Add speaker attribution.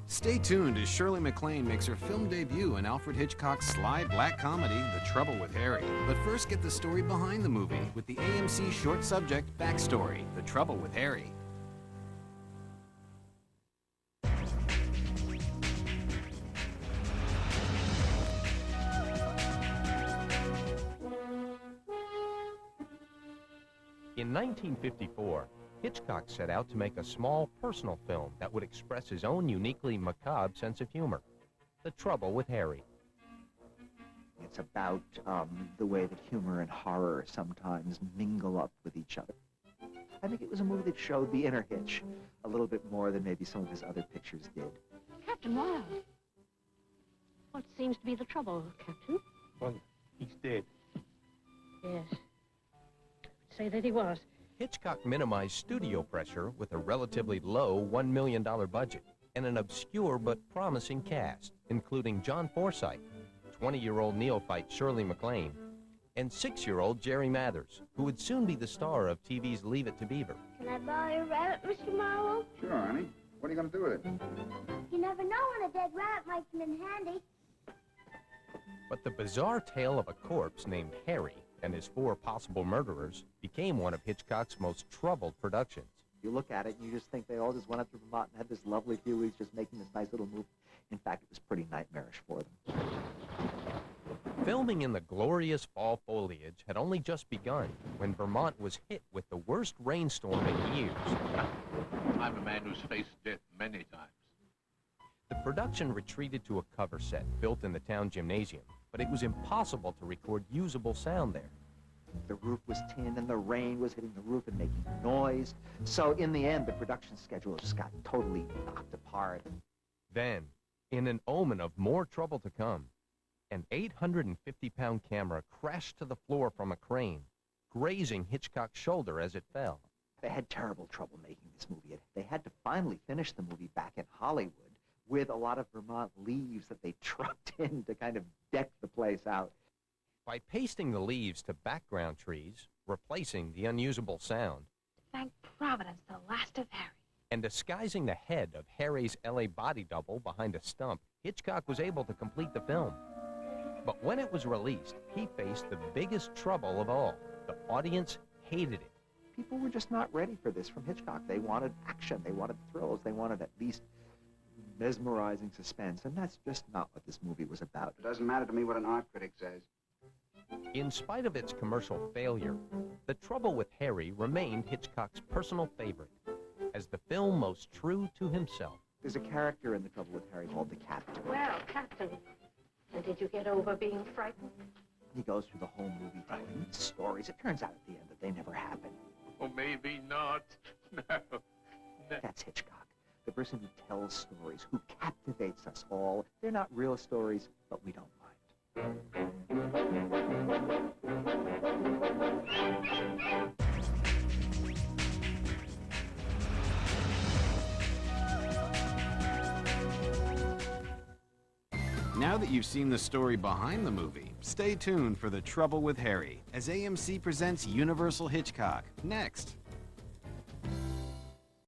Speaker 1: Stay tuned as Shirley MacLaine makes her film debut in Alfred Hitchcock's sly black comedy, The Trouble with Harry. But first, get the story behind the movie with the AMC short subject Backstory, The Trouble with Harry.
Speaker 2: In 1954, Hitchcock set out to make a small, personal film that would express his own uniquely macabre sense of humor. The Trouble with Harry.
Speaker 3: It's about the way that humor and horror sometimes mingle up with each other. I think it was a movie that showed the inner Hitch a little bit more than maybe some of his other pictures did.
Speaker 4: Captain Wilde. What seems to be the trouble, Captain?
Speaker 5: Well, he's dead.
Speaker 4: Yes. Say that he was.
Speaker 2: Hitchcock minimized studio pressure with a relatively low $1 million budget and an obscure but promising cast, including John Forsythe, 20-year-old neophyte Shirley MacLaine, and 6-year-old Jerry Mathers, who would soon be the star of TV's Leave It to Beaver.
Speaker 6: Can I borrow your rabbit, Mr. Marlowe?
Speaker 7: Sure, honey. What are you going to do with it?
Speaker 6: You never know when a dead rabbit might come in handy.
Speaker 2: But the bizarre tale of a corpse named Harry and his 4 possible murderers became one of Hitchcock's most troubled productions.
Speaker 3: You look at it and you just think they all just went up to Vermont and had this lovely few weeks just making this nice little movie. In fact, it was pretty nightmarish for them.
Speaker 2: Filming in the glorious fall foliage had only just begun when Vermont was hit with the worst rainstorm in years.
Speaker 5: I'm a man who's faced death many times.
Speaker 2: The production retreated to a cover set built in the town gymnasium, but it was impossible to record usable sound there.
Speaker 3: The roof was tin and the rain was hitting the roof and making noise. So in the end, the production schedule just got totally knocked apart.
Speaker 2: Then, in an omen of more trouble to come, an 850-pound camera crashed to the floor from a crane, grazing Hitchcock's shoulder as it fell.
Speaker 3: They had terrible trouble making this movie. They had to finally finish the movie back in Hollywood with a lot of Vermont leaves that they trucked in to kind of deck the place out.
Speaker 2: By pasting the leaves to background trees, replacing the unusable sound,
Speaker 4: Thank Providence, the last of Harry.
Speaker 2: and disguising the head of Harry's LA body double behind a stump, Hitchcock was able to complete the film. But when it was released, he faced the biggest trouble of all. The audience hated it.
Speaker 3: People were just not ready for this from Hitchcock. They wanted action. They wanted thrills. They wanted at least mesmerizing suspense. And that's just not what this movie was about.
Speaker 7: It doesn't matter to me what an art critic says.
Speaker 2: In spite of its commercial failure, The Trouble with Harry remained Hitchcock's personal favorite, as the film most true to himself.
Speaker 3: There's a character in The Trouble with Harry called the Captain.
Speaker 4: Well, Captain, and did you get over being frightened?
Speaker 3: He goes through the whole movie telling stories. It turns out at the end that they never happened.
Speaker 5: Oh, maybe not. No.
Speaker 3: That's Hitchcock, the person who tells stories, who captivates us all. They're not real stories, but we don't mind.
Speaker 1: Now that you've seen the story behind the movie, stay tuned for The Trouble with Harry as AMC presents Universal Hitchcock next.